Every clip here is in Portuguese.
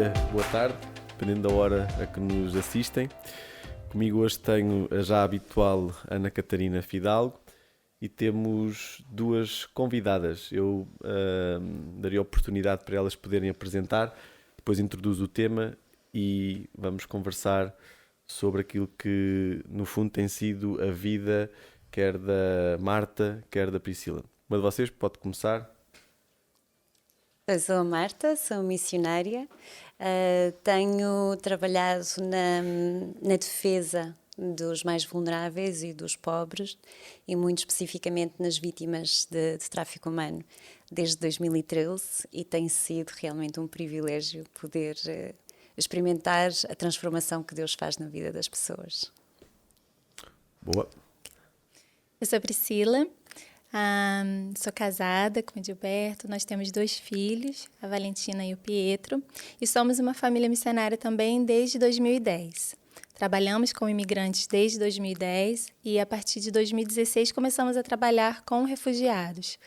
dia, boa tarde, dependendo da hora a que nos assistem. Comigo hoje tenho a já habitual Ana Catarina Fidalgo e temos duas convidadas. Eu daria a oportunidade para elas poderem apresentar, depois introduzo o tema e vamos conversar sobre aquilo que no fundo tem sido a vida quer da Marta, quer da Priscila. Uma de vocês pode começar. Eu sou a Marta, sou missionária, tenho trabalhado na defesa dos mais vulneráveis e dos pobres e muito especificamente nas vítimas de tráfico humano desde 2013 e tem sido realmente um privilégio poder experimentar a transformação que Deus faz na vida das pessoas. Boa. Eu sou a Priscila, sou casada com o Gilberto, nós temos 2 filhos, a Valentina e o Pietro, e somos uma família missionária também desde 2010. Trabalhamos com imigrantes desde 2010 e a partir de 2016 começamos a trabalhar com refugiados,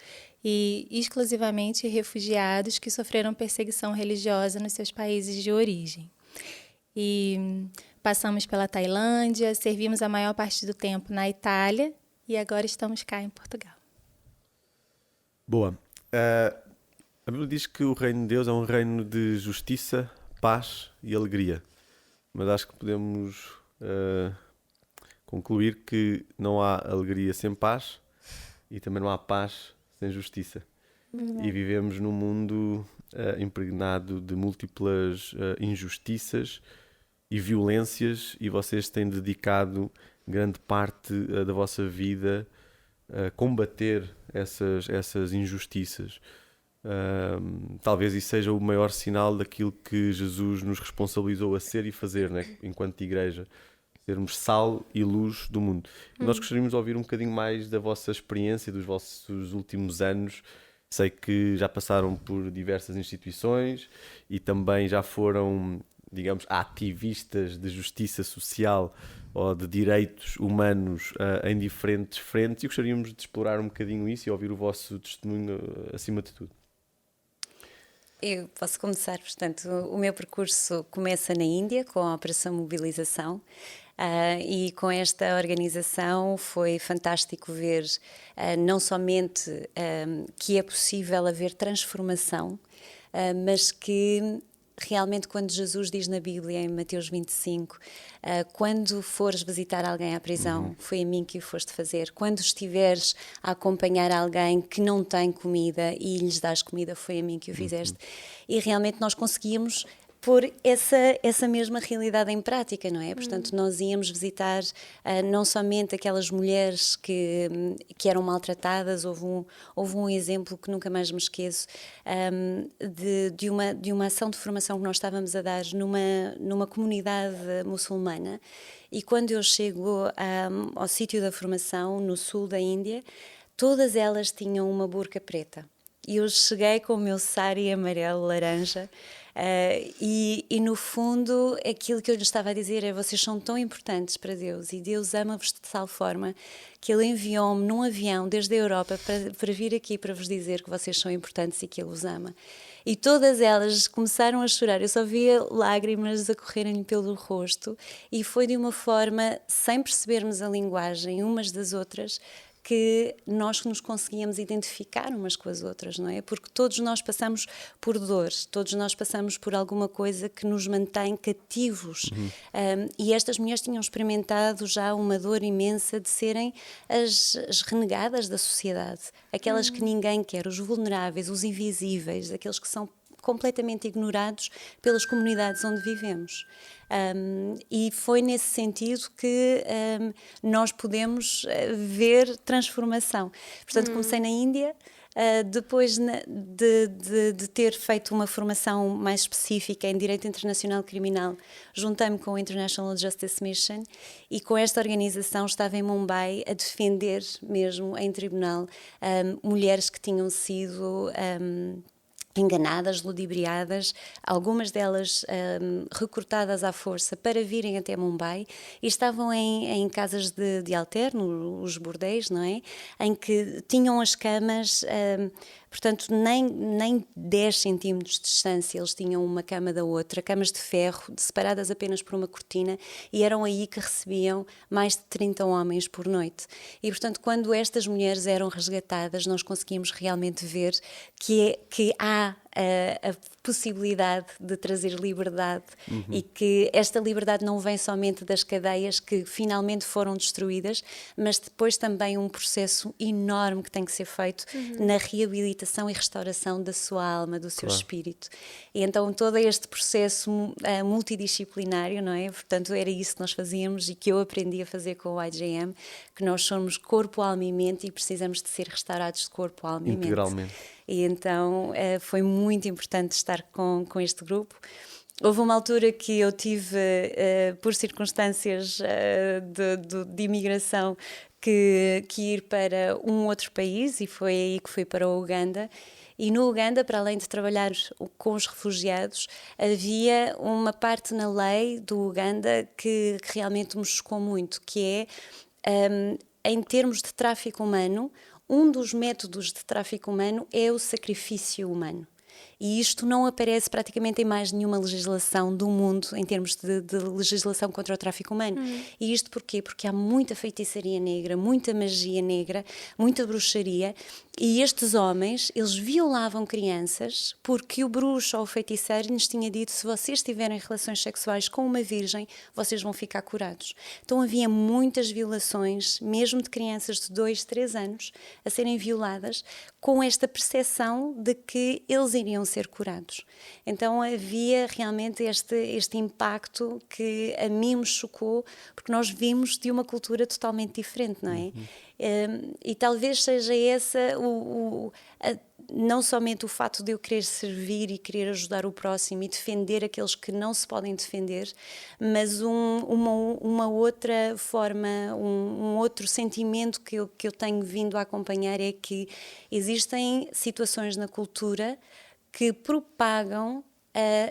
e exclusivamente refugiados que sofreram perseguição religiosa nos seus países de origem. E passamos pela Tailândia, servimos a maior parte do tempo na Itália e agora estamos cá em Portugal. Boa. A Bíblia diz que o reino de Deus é um reino de justiça, paz e alegria. Mas acho que podemos concluir que não há alegria sem paz e também não há paz sem justiça. E vivemos num mundo impregnado de múltiplas injustiças e violências, e vocês têm dedicado grande parte da vossa vida a combater essas injustiças. Talvez isso seja o maior sinal daquilo que Jesus nos responsabilizou a ser e fazer, né? Enquanto igreja, sermos sal e luz do mundo. E nós gostaríamos de ouvir um bocadinho mais da vossa experiência, dos vossos últimos anos. Sei que já passaram por diversas instituições e também já foram, digamos, ativistas de justiça social ou de direitos humanos em diferentes frentes, e gostaríamos de explorar um bocadinho isso e ouvir o vosso testemunho acima de tudo. Eu posso começar, portanto, o meu percurso começa na Índia com a Operação Mobilização e com esta organização foi fantástico ver não somente que é possível haver transformação, mas que realmente quando Jesus diz na Bíblia, em Mateus 25, quando fores visitar alguém à prisão, foi a mim que o foste fazer. Quando estiveres a acompanhar alguém que não tem comida e lhes dás comida, foi a mim que o fizeste. E realmente nós conseguíamos pôr essa mesma realidade em prática, não é? Portanto, nós íamos visitar não somente aquelas mulheres que eram maltratadas. Houve um exemplo que nunca mais me esqueço, de uma ação de formação que nós estávamos a dar numa comunidade muçulmana, e quando eu chego ao sítio da formação, no sul da Índia, todas elas tinham uma burca preta. E eu cheguei com o meu sari amarelo, laranja, e no fundo aquilo que eu lhes estava a dizer é: vocês são tão importantes para Deus e Deus ama-vos de tal forma que Ele enviou-me num avião desde a Europa para vir aqui para vos dizer que vocês são importantes e que Ele os ama. E todas elas começaram a chorar, eu só via lágrimas a correrem pelo rosto, e foi de uma forma, sem percebermos a linguagem umas das outras, que nós nos conseguíamos identificar umas com as outras, não é? Porque todos nós passamos por dores, todos nós passamos por alguma coisa que nos mantém cativos. E estas mulheres tinham experimentado já uma dor imensa de serem as renegadas da sociedade, aquelas que ninguém quer, os vulneráveis, os invisíveis, aqueles que são completamente ignorados pelas comunidades onde vivemos. E foi nesse sentido que nós podemos ver transformação. Portanto, comecei na Índia, depois de ter feito uma formação mais específica em Direito Internacional Criminal, juntei-me com o International Justice Mission, e com esta organização estava em Mumbai a defender mesmo em tribunal mulheres que tinham sido enganadas, ludibriadas, algumas delas recrutadas à força para virem até Mumbai, e estavam em casas de alterno, os bordéis, não é? Em que tinham as camas portanto nem 10 centímetros de distância eles tinham uma cama da outra, camas de ferro, separadas apenas por uma cortina, e eram aí que recebiam mais de 30 homens por noite. E portanto, quando estas mulheres eram resgatadas, nós conseguimos realmente ver que há a possibilidade de trazer liberdade, e que esta liberdade não vem somente das cadeias que finalmente foram destruídas, mas depois também um processo enorme que tem que ser feito na reabilitação e restauração da sua alma, do seu espírito. E então todo este processo multidisciplinário, não é? Portanto, era isso que nós fazíamos e que eu aprendi a fazer com o IJM, que nós somos corpo, alma e mente e precisamos de ser restaurados de corpo, alma e mente. Integralmente. E então foi muito importante estar com este grupo. Houve uma altura que eu tive, por circunstâncias de imigração, que ir para um outro país, e foi aí que fui para o Uganda. E no Uganda, para além de trabalhar com os refugiados, havia uma parte na lei do Uganda que realmente me chocou muito, que é, em termos de tráfico humano, um dos métodos de tráfico humano é o sacrifício humano. E isto não aparece praticamente em mais nenhuma legislação do mundo em termos de legislação contra o tráfico humano. E isto porquê? Porque há muita feitiçaria negra, muita magia negra, muita bruxaria, e estes homens, eles violavam crianças porque o bruxo ou o feiticeiro lhes tinha dito: se vocês tiverem relações sexuais com uma virgem, vocês vão ficar curados. Então havia muitas violações, mesmo de crianças de 2, 3 anos, a serem violadas com esta percepção de que eles iriam ser curados. Então havia realmente este impacto que a mim me chocou, porque nós vimos de uma cultura totalmente diferente, não é? E talvez seja essa não somente o fato de eu querer servir e querer ajudar o próximo e defender aqueles que não se podem defender, mas uma outra forma, um outro sentimento que eu tenho vindo a acompanhar é que existem situações na cultura que propagam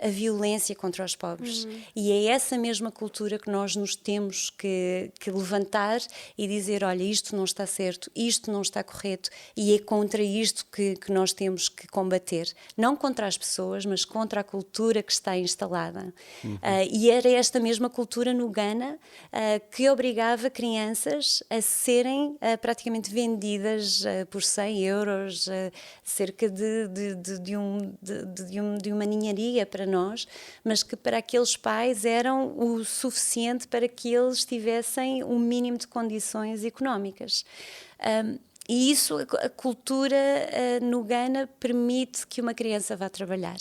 a violência contra os pobres. E é essa mesma cultura que nós nos temos que levantar e dizer: olha, isto não está certo, isto não está correto, e é contra isto que nós temos que combater. Não contra as pessoas, mas contra a cultura que está instalada. E era esta mesma cultura no Ghana que obrigava crianças a serem praticamente vendidas por 100 euros, cerca de uma ninharia para nós, mas que para aqueles pais eram o suficiente para que eles tivessem um mínimo de condições económicas. E isso, a cultura no Ghana permite que uma criança vá trabalhar.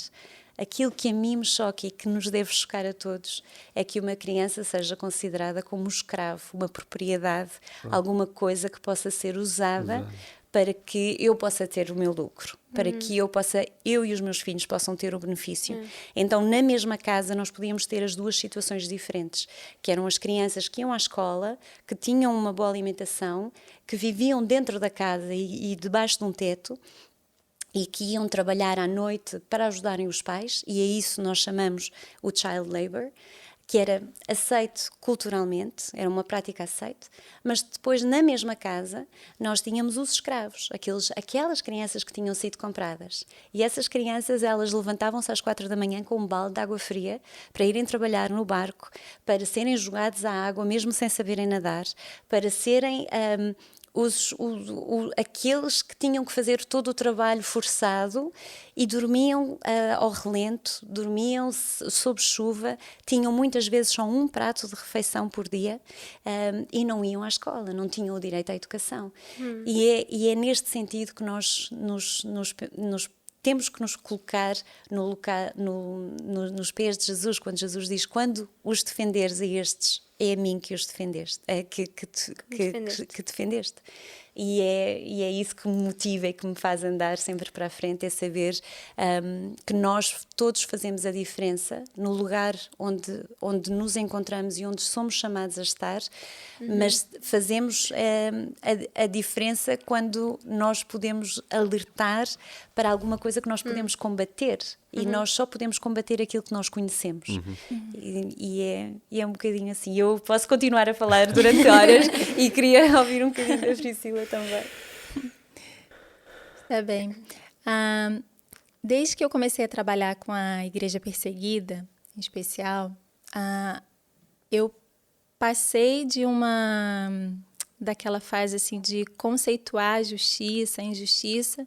Aquilo que a mim me choca e que nos deve chocar a todos é que uma criança seja considerada como um escravo, uma propriedade, alguma coisa que possa ser usada para que eu possa ter o meu lucro, para que eu e os meus filhos possam ter o benefício. Então, na mesma casa, nós podíamos ter as duas situações diferentes, que eram as crianças que iam à escola, que tinham uma boa alimentação, que viviam dentro da casa e debaixo de um teto, e que iam trabalhar à noite para ajudarem os pais, e a isso nós chamamos o child labor, que era aceito culturalmente, era uma prática aceite, mas depois na mesma casa nós tínhamos os escravos, aquelas crianças que tinham sido compradas. E essas crianças, elas levantavam-se às 4 da manhã com um balde de água fria para irem trabalhar no barco, para serem jogados à água mesmo sem saberem nadar, para serem aqueles que tinham que fazer todo o trabalho forçado e dormiam ao relento, dormiam sob chuva, tinham muitas vezes só um prato de refeição por dia e não iam à escola, não tinham o direito à educação. E é neste sentido que nós temos que nos colocar nos pés de Jesus, quando Jesus diz: quando os defenderes a estes, é a mim que os defendeste, que defendeste. E é isso que me motiva e que me faz andar sempre para a frente, é saber que nós todos fazemos a diferença no lugar onde nos encontramos e onde somos chamados a estar, mas fazemos a diferença quando nós podemos alertar para alguma coisa que nós podemos combater. E nós só podemos combater aquilo que nós conhecemos. E é um bocadinho assim. Eu posso continuar a falar durante horas e queria ouvir um bocadinho da Priscila também. Está bem. Desde que eu comecei a trabalhar com a Igreja Perseguida, em especial, eu passei daquela fase assim de conceituar a justiça, a injustiça,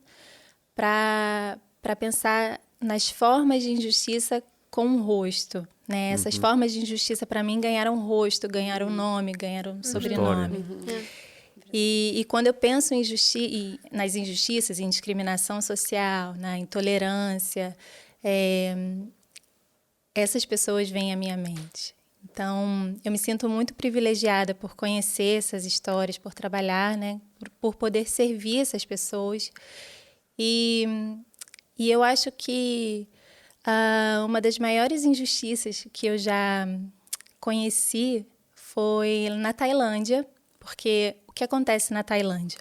para pensar nas formas de injustiça com um rosto, né? Essas formas de injustiça para mim ganharam rosto, ganharam nome, ganharam sobrenome. E quando eu penso nas injustiças, em discriminação social, na intolerância, essas pessoas vêm à minha mente. Então, eu me sinto muito privilegiada por conhecer essas histórias, por trabalhar, né, por poder servir essas pessoas. E eu acho que uma das maiores injustiças que eu já conheci foi na Tailândia, porque o que acontece na Tailândia?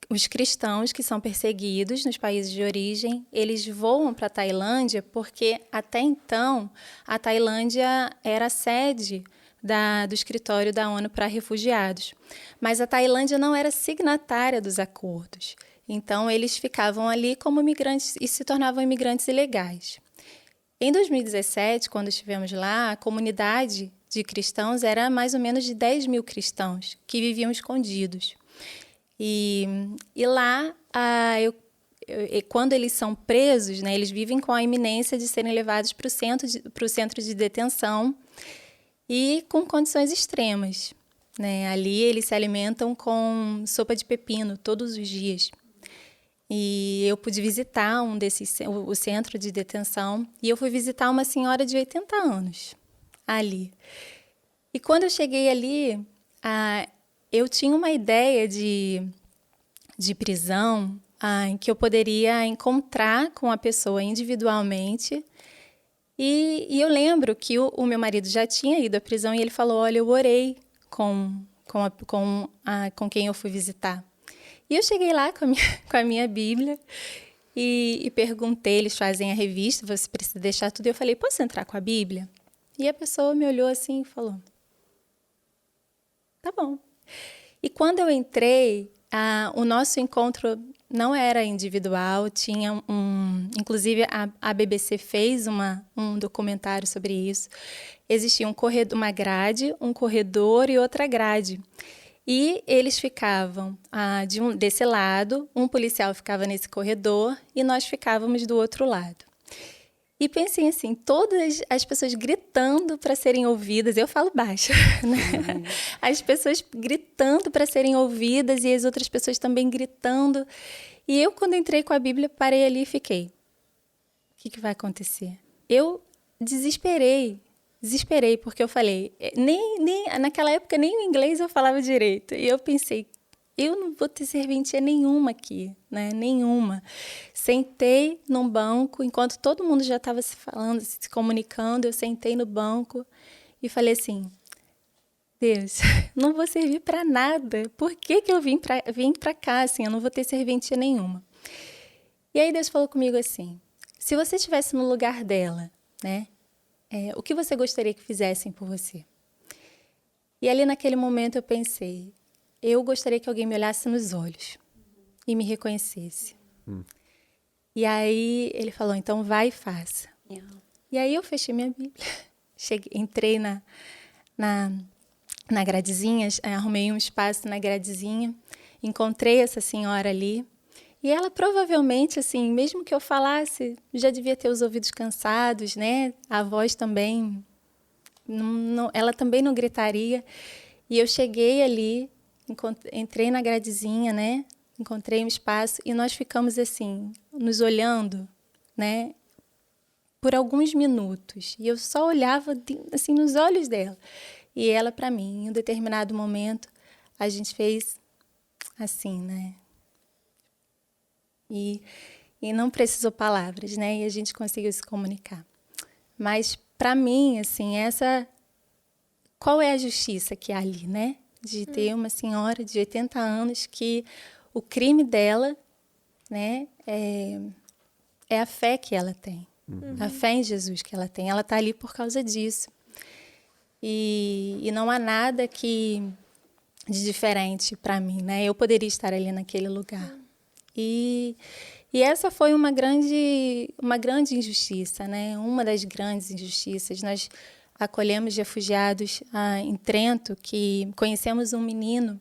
Os cristãos que são perseguidos nos países de origem, eles voam para a Tailândia porque, até então, a Tailândia era a sede do escritório da ONU para refugiados. Mas a Tailândia não era signatária dos acordos. Então, eles ficavam ali como imigrantes e se tornavam imigrantes ilegais. Em 2017, quando estivemos lá, a comunidade de cristãos era mais ou menos de 10 mil cristãos que viviam escondidos. E lá, quando eles são presos, né, eles vivem com a iminência de serem levados para o centro de detenção e com condições extremas, né? Ali eles se alimentam com sopa de pepino todos os dias. E eu pude visitar o centro de detenção e eu fui visitar uma senhora de 80 anos ali. E quando eu cheguei ali, eu tinha uma ideia de prisão em que eu poderia encontrar com a pessoa individualmente. E eu lembro que o meu marido já tinha ido à prisão e ele falou, olha, eu orei com quem eu fui visitar. E eu cheguei lá com a minha Bíblia e perguntei, eles fazem a revista, você precisa deixar tudo. E eu falei, posso entrar com a Bíblia? E a pessoa me olhou assim e falou, tá bom. E quando eu entrei, o nosso encontro não era individual, tinha inclusive a BBC fez um documentário sobre isso. Existia uma grade, um corredor e outra grade. E eles ficavam desse lado, um policial ficava nesse corredor e nós ficávamos do outro lado. E pensei assim, todas as pessoas gritando para serem ouvidas, eu falo baixo, né? As pessoas gritando para serem ouvidas e as outras pessoas também gritando. E eu, quando entrei com a Bíblia, parei ali e fiquei, o que vai acontecer? Eu desesperei, porque eu falei, naquela época nem o inglês eu falava direito. E eu pensei, eu não vou ter serventia nenhuma aqui, né? Nenhuma. Sentei num banco, enquanto todo mundo já estava se falando, se comunicando, eu sentei no banco e falei assim, Deus, não vou servir para nada. Por que eu vim para cá, assim? Eu não vou ter serventia nenhuma. E aí Deus falou comigo assim, se você estivesse no lugar dela, né? O que você gostaria que fizessem por você? E ali naquele momento eu pensei, eu gostaria que alguém me olhasse nos olhos e me reconhecesse. E aí ele falou, então vai e faça. E aí eu fechei minha Bíblia, entrei na gradezinha, arrumei um espaço na gradezinha, encontrei essa senhora ali. E ela provavelmente, assim, mesmo que eu falasse, já devia ter os ouvidos cansados, né? A voz também, ela também não gritaria. E eu cheguei ali, entrei na gradezinha, né? Encontrei um espaço e nós ficamos assim, nos olhando, né? Por alguns minutos. E eu só olhava assim nos olhos dela. E ela para mim, em um determinado momento, a gente fez assim, né? E não precisou palavras, né? E a gente conseguiu se comunicar. Mas para mim, assim, qual é a justiça que há ali, né? De ter uma senhora de 80 anos que o crime dela, né, é a fé que ela tem. A fé em Jesus que ela tem. Ela está ali por causa disso. E não há nada de diferente para mim, né? Eu poderia estar ali naquele lugar. E essa foi uma grande injustiça, né? Uma das grandes injustiças. Nós acolhemos refugiados em Trento, que conhecemos um menino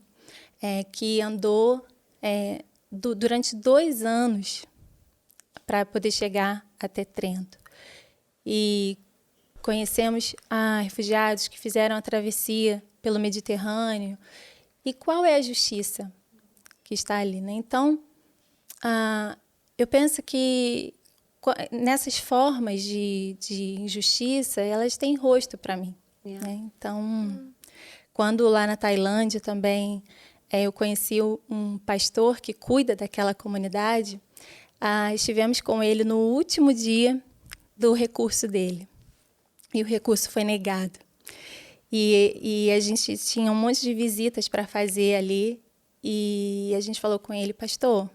que andou durante 2 anos para poder chegar até Trento. E conhecemos refugiados que fizeram a travessia pelo Mediterrâneo. E qual é a justiça que está ali, né? Então, eu penso que nessas formas de injustiça, elas têm rosto para mim. Yeah. Né? Então, quando lá na Tailândia também eu conheci um pastor que cuida daquela comunidade, estivemos com ele no último dia do recurso dele. E o recurso foi negado. E a gente tinha um monte de visitas para fazer ali. E a gente falou com ele, pastor,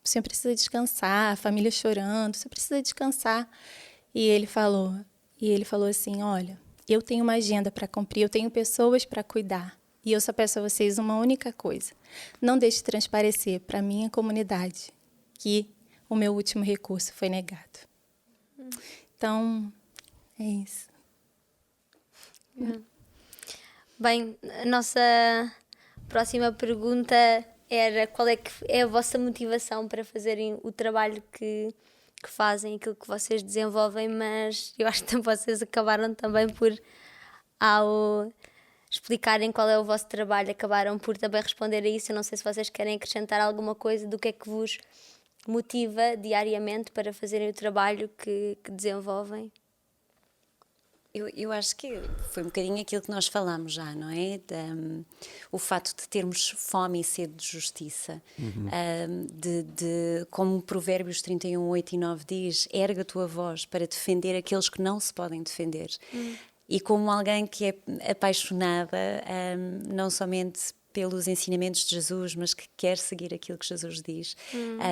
o senhor precisa descansar, a família chorando, você precisa descansar. E ele falou assim, olha, eu tenho uma agenda para cumprir, eu tenho pessoas para cuidar. E eu só peço a vocês uma única coisa. Não deixe transparecer para a minha comunidade que o meu último recurso foi negado. Então, é isso. Bem, a nossa próxima pergunta era qual é que é a vossa motivação para fazerem o trabalho que fazem, aquilo que vocês desenvolvem, mas eu acho que vocês acabaram também por, ao explicarem qual é o vosso trabalho, acabaram por também responder a isso. Eu não sei se vocês querem acrescentar alguma coisa do que é que vos motiva diariamente para fazerem o trabalho que desenvolvem. Eu acho que foi um bocadinho aquilo que nós falámos já, não é? O facto de termos fome e sede de justiça, como Provérbios 31, 8 e 9 diz, erga a tua voz para defender aqueles que não se podem defender. E como alguém que é apaixonada, não somente pelos ensinamentos de Jesus, mas que quer seguir aquilo que Jesus diz.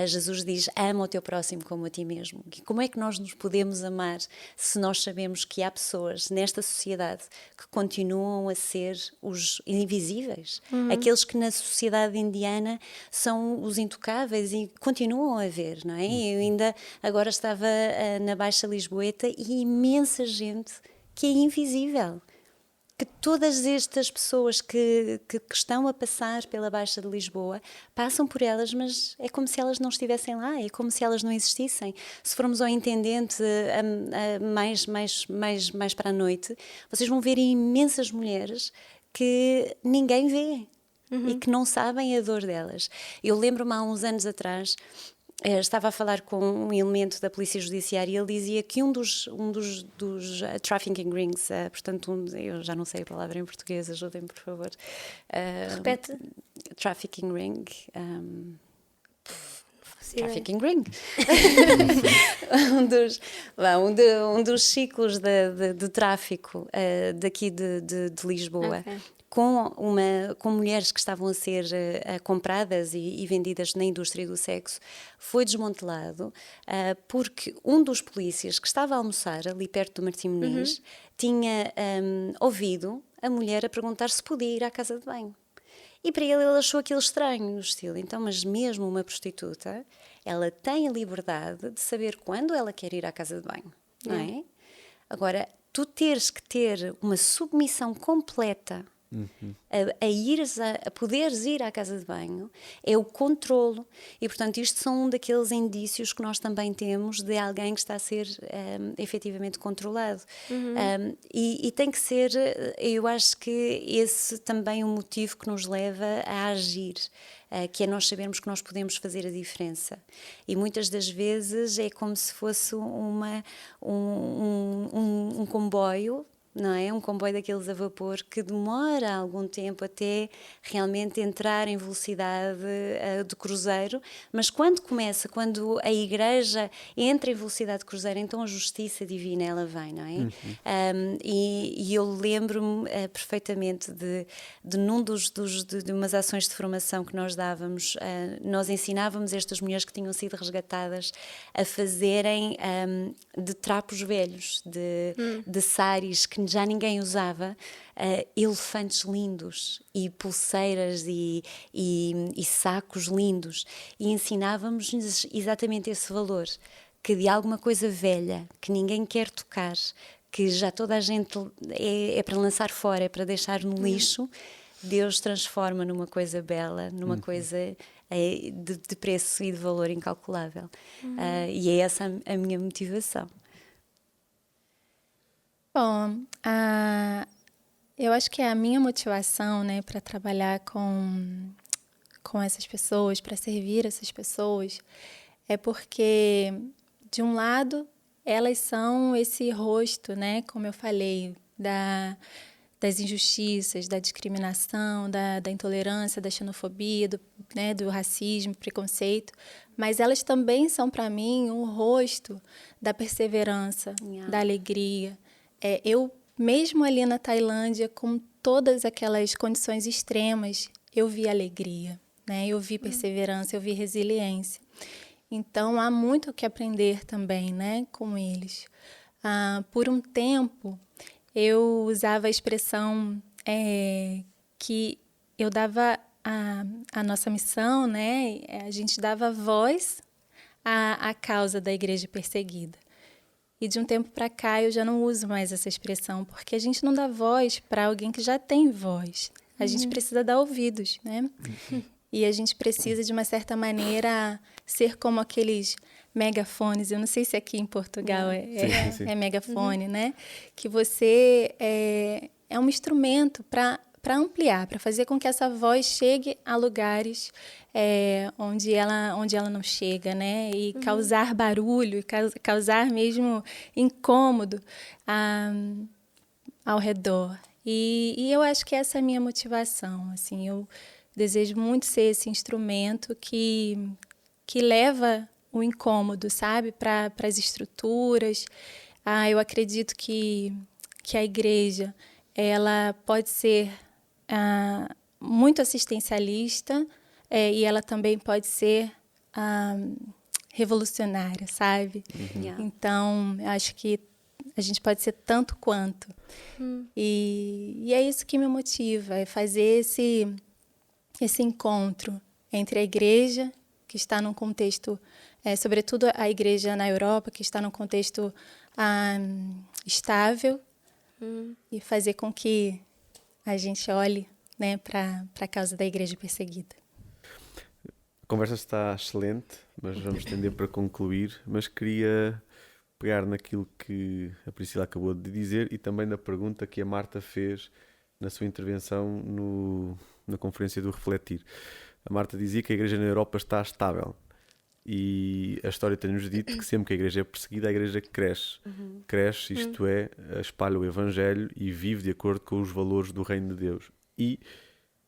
Jesus diz, ama o teu próximo como a ti mesmo. E como é que nós nos podemos amar se nós sabemos que há pessoas nesta sociedade que continuam a ser os invisíveis? Aqueles que na sociedade indiana são os intocáveis e continuam a ver, não é? Eu ainda agora estava na Baixa Lisboeta e imensa gente que é invisível. Que todas estas pessoas que estão a passar pela Baixa de Lisboa passam por elas, mas é como se elas não estivessem lá, é como se elas não existissem. Se formos ao Intendente mais para a noite, vocês vão ver imensas mulheres que ninguém vê e que não sabem a dor delas. Eu lembro-me há uns anos atrás, estava a falar com um elemento da Polícia Judiciária e ele dizia que um dos trafficking rings, portanto, eu já não sei a palavra em português, ajudem-me por favor. Repete. Trafficking ring. Trafficking ring. um dos ciclos de tráfico daqui de Lisboa. Okay. Com mulheres que estavam a ser compradas e vendidas na indústria do sexo, foi desmantelado porque um dos polícias que estava a almoçar ali perto do Martim Moniz tinha ouvido a mulher a perguntar se podia ir à casa de banho. E para ele achou aquilo estranho, no estilo, então, mas mesmo uma prostituta, ela tem a liberdade de saber quando ela quer ir à casa de banho, não é? Agora, tu teres que ter uma submissão completa a poderes ir à casa de banho, é o controlo. E, portanto, isto são um daqueles indícios que nós também temos de alguém que está a ser efetivamente controlado. E tem que ser, eu acho que esse também é um motivo que nos leva a agir, que é nós sabermos que nós podemos fazer a diferença. E muitas das vezes é como se fosse um comboio, não é? Um comboio daqueles a vapor que demora algum tempo até realmente entrar em velocidade de cruzeiro, mas quando a igreja entra em velocidade de cruzeiro, então a justiça divina ela vem, não é? E eu lembro-me perfeitamente de umas ações de formação que nós dávamos, nós ensinávamos estas mulheres que tinham sido resgatadas a fazerem de trapos velhos, de saris que que já ninguém usava elefantes lindos e pulseiras e sacos lindos, e ensinávamos-lhes exatamente esse valor, que de alguma coisa velha, que ninguém quer tocar, que já toda a gente é para lançar fora, é para deixar no lixo, Deus transforma numa coisa bela, numa coisa de preço e de valor incalculável. E é essa a minha motivação. Bom, eu acho que a minha motivação, né, para trabalhar com essas pessoas, para servir essas pessoas, é porque, de um lado, elas são esse rosto, né, como eu falei, das injustiças, da discriminação, da intolerância, da xenofobia, do racismo, preconceito, mas elas também são, para mim, um rosto da perseverança, da alegria. Eu, mesmo ali na Tailândia, com todas aquelas condições extremas, eu vi alegria, né? Eu vi perseverança, eu vi resiliência. Então, há muito o que aprender também, né, com eles. Por um tempo, eu usava a expressão que eu dava a nossa missão, né? A gente dava voz à causa da igreja perseguida. E de um tempo para cá eu já não uso mais essa expressão, porque a gente não dá voz para alguém que já tem voz. A gente precisa dar ouvidos, né? E a gente precisa, de uma certa maneira, ser como aqueles megafones. Eu não sei se aqui em Portugal é megafone, né? Que você é um instrumento para ampliar, para fazer com que essa voz chegue a lugares onde ela não chega, né? E causar barulho, e causar mesmo incômodo ao redor. E eu acho que essa é a minha motivação. Assim, eu desejo muito ser esse instrumento que leva o incômodo, sabe, para as estruturas. Eu acredito que a igreja ela pode ser muito assistencialista e ela também pode ser revolucionária, sabe? Então, acho que a gente pode ser tanto quanto. E é isso que me motiva, é fazer esse encontro entre a igreja, que está num contexto, sobretudo a igreja na Europa, que está num contexto estável, e fazer com que a gente olhe, né, para a causa da igreja perseguida. A conversa está excelente, mas vamos tender para concluir. Mas queria pegar naquilo que a Priscila acabou de dizer e também na pergunta que a Marta fez na sua intervenção na conferência do Refletir. A Marta dizia que a igreja na Europa está estável. E a história tem-nos dito que sempre que a igreja é perseguida, a igreja cresce. Cresce, isto é, espalha o Evangelho e vive de acordo com os valores do Reino de Deus. E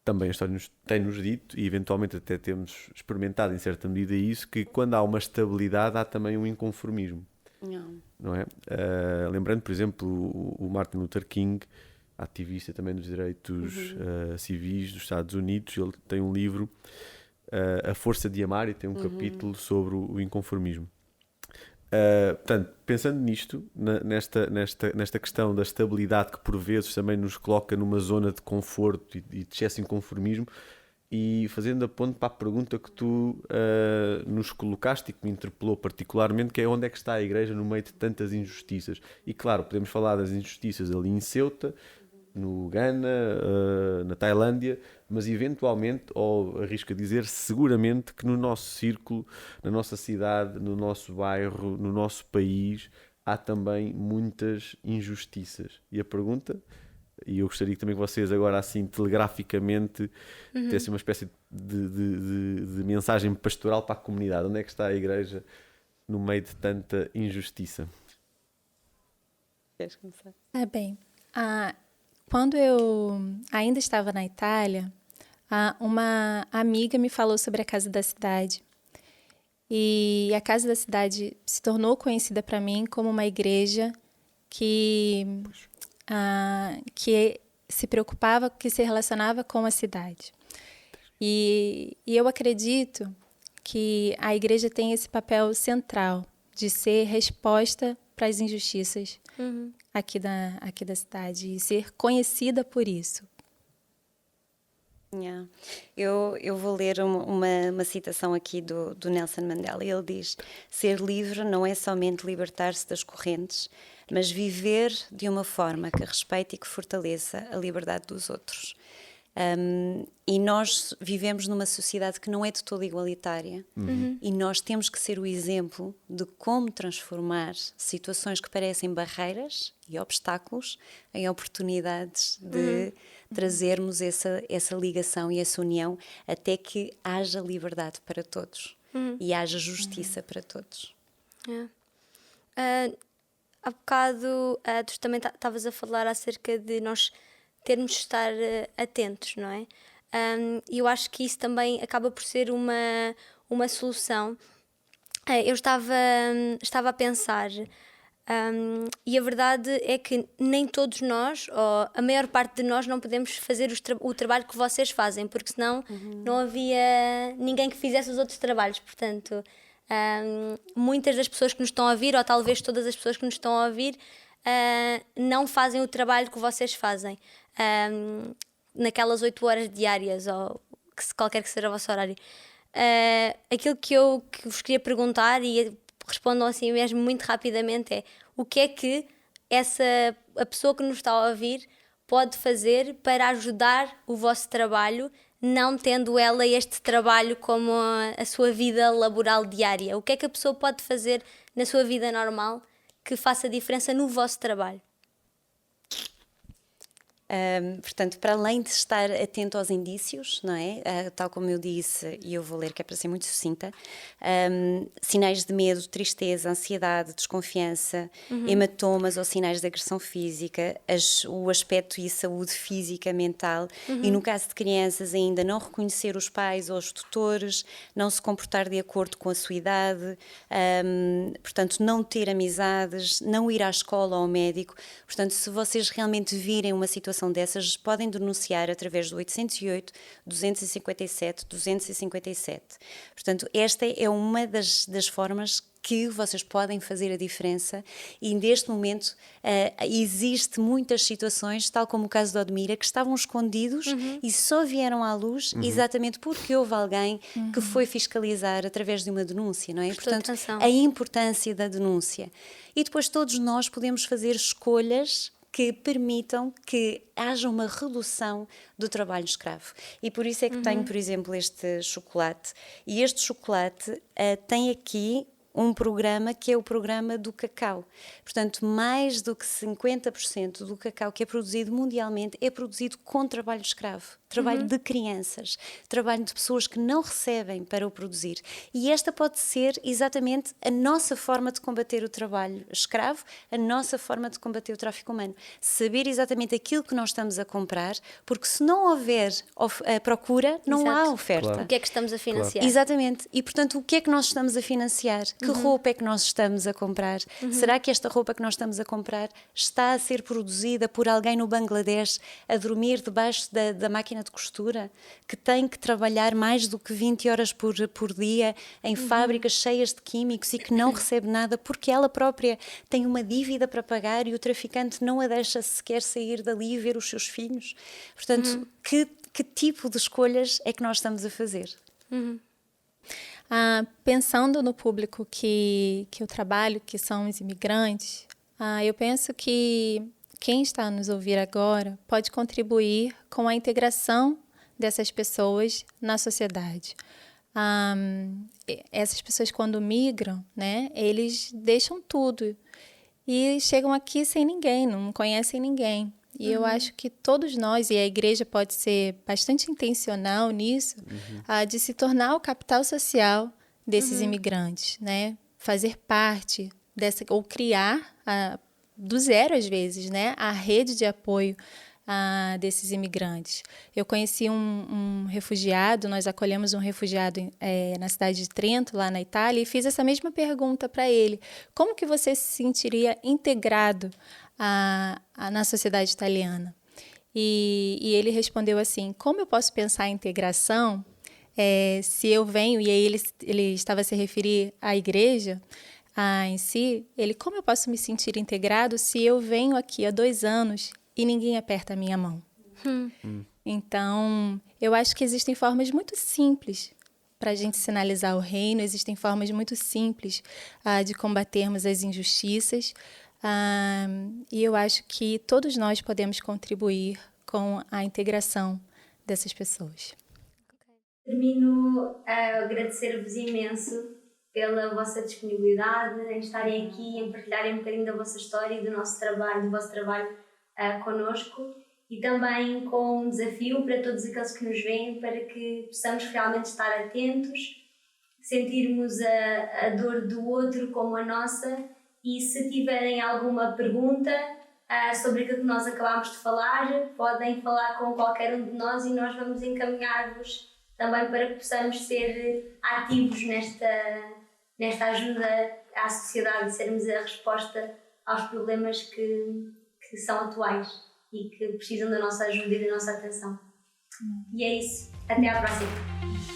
também a história tem-nos dito, e eventualmente até temos experimentado em certa medida isso, que quando há uma estabilidade há também um inconformismo. Não é? Lembrando, por exemplo, o Martin Luther King, ativista também dos direitos civis dos Estados Unidos, ele tem um livro, A Força de Amar, e tem um capítulo sobre o inconformismo. Portanto, pensando nisto, nesta questão da estabilidade que por vezes também nos coloca numa zona de conforto e de excesso de inconformismo, e fazendo a ponte para a pergunta que tu nos colocaste e que me interpelou particularmente, que é: onde é que está a igreja no meio de tantas injustiças? E claro, podemos falar das injustiças ali em Ceuta, no Ghana, na Tailândia, mas eventualmente, ou arrisco a dizer, seguramente que no nosso círculo, na nossa cidade, no nosso bairro, no nosso país, há também muitas injustiças. E a pergunta, e eu gostaria também que vocês agora assim telegraficamente dessem uma espécie de mensagem pastoral para a comunidade: onde é que está a igreja no meio de tanta injustiça? Queres começar? Bem, quando eu ainda estava na Itália, uma amiga me falou sobre a Casa da Cidade. E a Casa da Cidade se tornou conhecida para mim como uma igreja que se preocupava, que se relacionava com a cidade. E eu acredito que a igreja tem esse papel central de ser resposta para as injustiças aqui da cidade e ser conhecida por isso. Yeah. Eu vou ler uma citação aqui do Nelson Mandela. Ele diz: ser livre não é somente libertar-se das correntes, mas viver de uma forma que respeite e que fortaleça a liberdade dos outros. E nós vivemos numa sociedade que não é de todo igualitária, e nós temos que ser o exemplo de como transformar situações que parecem barreiras e obstáculos em oportunidades de trazermos essa ligação e essa união até que haja liberdade para todos e haja justiça para todos. Há bocado tu também estavas a falar acerca de nós termos de estar atentos, não é? E eu acho que isso também acaba por ser uma solução. Eu estava a pensar, e a verdade é que nem todos nós, ou a maior parte de nós, não podemos fazer o trabalho que vocês fazem, porque senão não havia ninguém que fizesse os outros trabalhos. Portanto, muitas das pessoas que nos estão a ouvir, ou talvez todas as pessoas que nos estão a ouvir, não fazem o trabalho que vocês fazem naquelas 8 horas diárias, ou qualquer que seja o vosso horário. Aquilo que vos queria perguntar, e respondam assim mesmo muito rapidamente, é: o que é que a pessoa que nos está a ouvir pode fazer para ajudar o vosso trabalho, não tendo ela este trabalho como a sua vida laboral diária? O que é que a pessoa pode fazer na sua vida normal que faça diferença no vosso trabalho? Portanto, para além de estar atento aos indícios, não é? Tal como eu disse, e eu vou ler que é para ser muito sucinta, sinais de medo, tristeza, ansiedade, desconfiança, hematomas ou sinais de agressão física, o aspecto e a saúde física, mental, e no caso de crianças ainda não reconhecer os pais ou os tutores, não se comportar de acordo com a sua idade, portanto, não ter amizades, não ir à escola ou ao médico. Portanto, se vocês realmente virem uma situação dessas, podem denunciar através do 808 257 257. Portanto, esta é uma das formas que vocês podem fazer a diferença, e neste momento existe muitas situações, tal como o caso de Odmira, que estavam escondidos e só vieram à luz exatamente porque houve alguém que foi fiscalizar através de uma denúncia, não é? Portanto, a importância da denúncia. E depois todos nós podemos fazer escolhas que permitam que haja uma redução do trabalho escravo. E por isso é que tenho, por exemplo, este chocolate. E este chocolate tem aqui um programa que é o programa do cacau. Portanto, mais do que 50% do cacau que é produzido mundialmente é produzido com trabalho escravo. Trabalho de crianças, trabalho de pessoas que não recebem para o produzir. E esta pode ser exatamente a nossa forma de combater o trabalho escravo, a nossa forma de combater o tráfico humano. Saber exatamente aquilo que nós estamos a comprar, porque se não houver a procura, não há oferta. Claro. O que é que estamos a financiar? Exatamente. E, portanto, o que é que nós estamos a financiar? Que roupa é que nós estamos a comprar? Será que esta roupa que nós estamos a comprar está a ser produzida por alguém no Bangladesh a dormir debaixo da máquina de costura, que tem que trabalhar mais do que 20 horas por dia em fábricas cheias de químicos e que não recebe nada porque ela própria tem uma dívida para pagar e o traficante não a deixa sequer sair dali e ver os seus filhos? Portanto, que tipo de escolhas é que nós estamos a fazer? Pensando no público que eu trabalho, que são os imigrantes, eu penso que quem está a nos ouvir agora pode contribuir com a integração dessas pessoas na sociedade. Essas pessoas, quando migram, né, eles deixam tudo e chegam aqui sem ninguém, não conhecem ninguém. E eu acho que todos nós, e a igreja pode ser bastante intencional nisso, de se tornar o capital social desses imigrantes, né? Fazer parte dessa, ou criar do zero, às vezes, né, a rede de apoio desses imigrantes. Eu conheci um refugiado, nós acolhemos um refugiado na cidade de Trento, lá na Itália, e fiz essa mesma pergunta para ele: como que você se sentiria integrado na sociedade italiana? E ele respondeu assim: como eu posso pensar em integração se eu venho, e aí ele estava a se referir à igreja, em si, como eu posso me sentir integrado se eu venho aqui há 2 anos e ninguém aperta a minha mão? Então, eu acho que existem formas muito simples para a gente sinalizar o reino, existem formas muito simples de combatermos as injustiças, e eu acho que todos nós podemos contribuir com a integração dessas pessoas. Termino a agradecer-vos imenso pela vossa disponibilidade em estarem aqui, em partilharem um bocadinho da vossa história e do nosso trabalho, do vosso trabalho connosco, e também com um desafio para todos aqueles que nos veem, para que possamos realmente estar atentos, sentirmos a dor do outro como a nossa, e se tiverem alguma pergunta sobre aquilo que nós acabámos de falar, podem falar com qualquer um de nós e nós vamos encaminhar-vos também para que possamos ser ativos nesta ajuda à sociedade, sermos a resposta aos problemas que são atuais e que precisam da nossa ajuda e da nossa atenção. E é isso. Até à próxima.